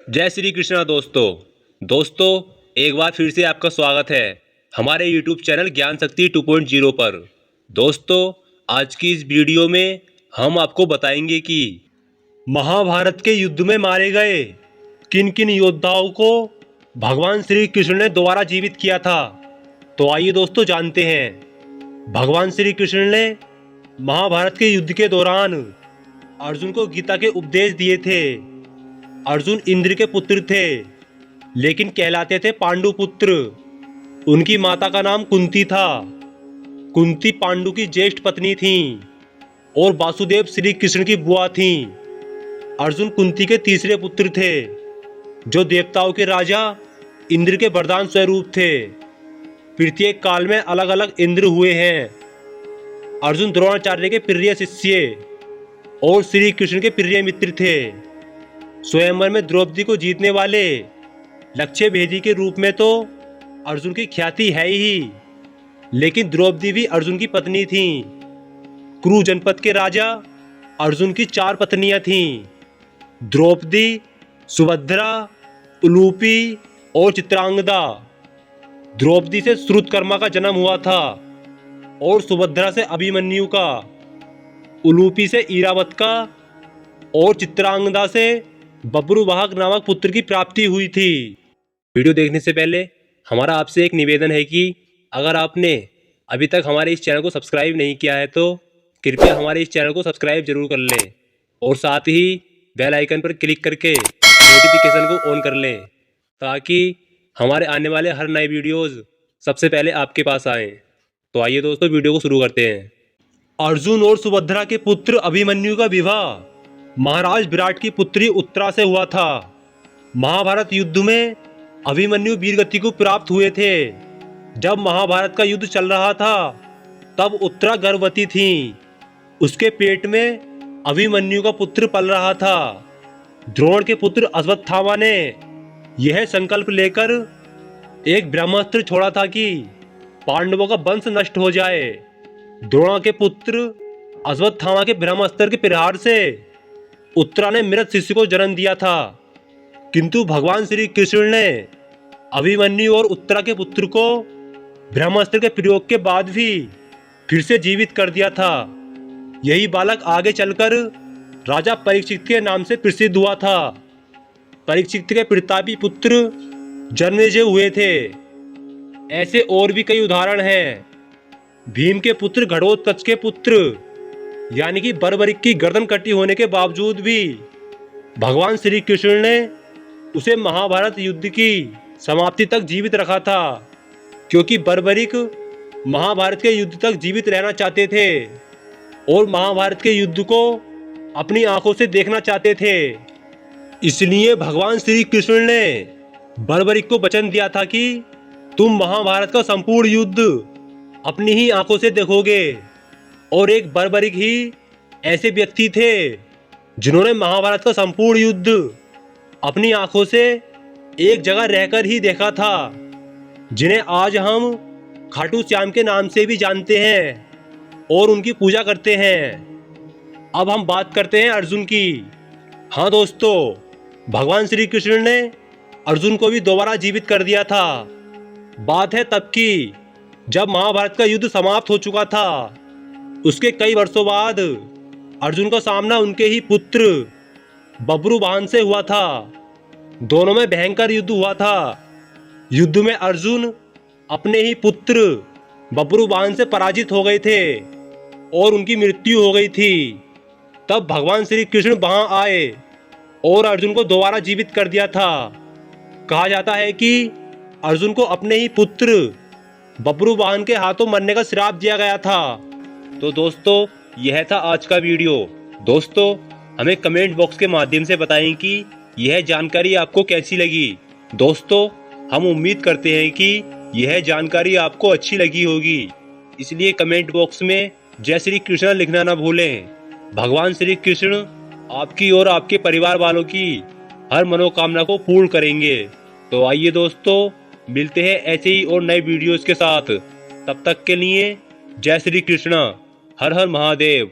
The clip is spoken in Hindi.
जय श्री कृष्णा दोस्तों एक बार फिर से आपका स्वागत है हमारे YouTube चैनल ज्ञान शक्ति 2.0 पर। दोस्तों आज की इस वीडियो में हम आपको बताएंगे कि महाभारत के युद्ध में मारे गए किन किन योद्धाओं को भगवान श्री कृष्ण ने दोबारा जीवित किया था। तो आइए दोस्तों जानते हैं। भगवान श्री कृष्ण ने महाभारत के युद्ध के दौरान अर्जुन को गीता के उपदेश दिए थे। अर्जुन इंद्र के पुत्र थे लेकिन कहलाते थे पांडु पुत्र। उनकी माता का नाम कुंती था। कुंती पांडु की ज्येष्ठ पत्नी थी और वासुदेव श्री कृष्ण की बुआ थी। अर्जुन कुंती के तीसरे पुत्र थे जो देवताओं के राजा इंद्र के वरदान स्वरूप थे। प्रत्येक काल में अलग अलग इंद्र हुए हैं। अर्जुन द्रोणाचार्य के प्रिय शिष्य और श्री कृष्ण के प्रिय मित्र थे। स्वयंवर में द्रौपदी को जीतने वाले लक्ष्य भेदी के रूप में तो अर्जुन की ख्याति है ही, लेकिन द्रौपदी भी अर्जुन की पत्नी थी। कुरु जनपद के राजा अर्जुन की 4 पत्नियां थीं। द्रौपदी, सुभद्रा, उलूपी और चित्रांगदा। द्रौपदी से श्रुतकर्मा का जन्म हुआ था और सुभद्रा से अभिमन्यु का, उलूपी से इरावत का और चित्रांगदा से बब्रुवाहक नामक पुत्र की प्राप्ति हुई थी। वीडियो देखने से पहले हमारा आपसे एक निवेदन है कि अगर आपने अभी तक हमारे इस चैनल को सब्सक्राइब नहीं किया है तो कृपया हमारे इस चैनल को सब्सक्राइब जरूर कर लें और साथ ही बेल आइकन पर क्लिक करके नोटिफिकेशन को ऑन कर लें ताकि हमारे आने वाले हर नए वीडियोस सबसे पहले आपके पास आएँ। तो आइए दोस्तों वीडियो को शुरू करते हैं। अर्जुन और सुभद्रा के पुत्र अभिमन्यु का विवाह महाराज विराट की पुत्री उत्तरा से हुआ था। महाभारत युद्ध में अभिमन्यु वीरगति को प्राप्त हुए थे। जब महाभारत का युद्ध चल रहा था तब उत्तरा गर्भवती थी। उसके पेट में अभिमन्यु का पुत्र पल रहा था। द्रोण के पुत्र अश्वत्थामा ने यह संकल्प लेकर एक ब्रह्मास्त्र छोड़ा था कि पांडवों का वंश नष्ट हो जाए। द्रोण के पुत्र अश्वत्थामा के ब्रह्मास्त्र के प्रहार से उत्तरा ने मृत शिशु को जन्म दिया था, किंतु भगवान श्री कृष्ण ने अभिमन्यु और उत्तरा के पुत्र को ब्रह्मास्त्र के प्रयोग के बाद भी फिर से जीवित कर दिया था। यही बालक आगे चलकर राजा परीक्षित के नाम से प्रसिद्ध हुआ था। परीक्षित के प्रतापी पुत्र जन्मेजय हुए थे। ऐसे और भी कई उदाहरण हैं। भीम के पुत्र घटोत्कच के पुत्र यानी कि बर्बरिक की गर्दन कटी होने के बावजूद भी भगवान श्री कृष्ण ने उसे महाभारत युद्ध की समाप्ति तक जीवित रखा था, क्योंकि बर्बरिक महाभारत के युद्ध तक जीवित रहना चाहते थे और महाभारत के युद्ध को अपनी आंखों से देखना चाहते थे। इसलिए भगवान श्री कृष्ण ने बर्बरिक को वचन दिया था कि तुम महाभारत का संपूर्ण युद्ध अपनी ही आंखों से देखोगे। और एक बर्बरिक ही ऐसे व्यक्ति थे जिन्होंने महाभारत का संपूर्ण युद्ध अपनी आंखों से एक जगह रहकर ही देखा था, जिन्हें आज हम खाटू श्याम के नाम से भी जानते हैं और उनकी पूजा करते हैं। अब हम बात करते हैं अर्जुन की। हाँ दोस्तों, भगवान श्री कृष्ण ने अर्जुन को भी दोबारा जीवित कर दिया था। बात है तब की जब महाभारत का युद्ध समाप्त हो चुका था। उसके कई वर्षों बाद अर्जुन का सामना उनके ही पुत्र बब्रुवाहन से हुआ था। दोनों में भयंकर युद्ध हुआ था। युद्ध में अर्जुन अपने ही पुत्र बब्रुवाहन से पराजित हो गए थे और उनकी मृत्यु हो गई थी। तब भगवान श्री कृष्ण वहां आए और अर्जुन को दोबारा जीवित कर दिया था। कहा जाता है कि अर्जुन को अपने ही पुत्र बब्रुवाहन के हाथों मरने का श्राप दिया गया था। तो दोस्तों यह था आज का वीडियो। दोस्तों हमें कमेंट बॉक्स के माध्यम से बताएं कि यह जानकारी आपको कैसी लगी। दोस्तों हम उम्मीद करते हैं कि यह जानकारी आपको अच्छी लगी होगी, इसलिए कमेंट बॉक्स में जय श्री कृष्ण लिखना ना भूलें। भगवान श्री कृष्ण आपकी और आपके परिवार वालों की हर मनोकामना को पूर्ण करेंगे। तो आइए दोस्तों मिलते हैं ऐसे ही और नए वीडियोस के साथ। तब तक के लिए जय श्री कृष्ण, हर हर महादेव।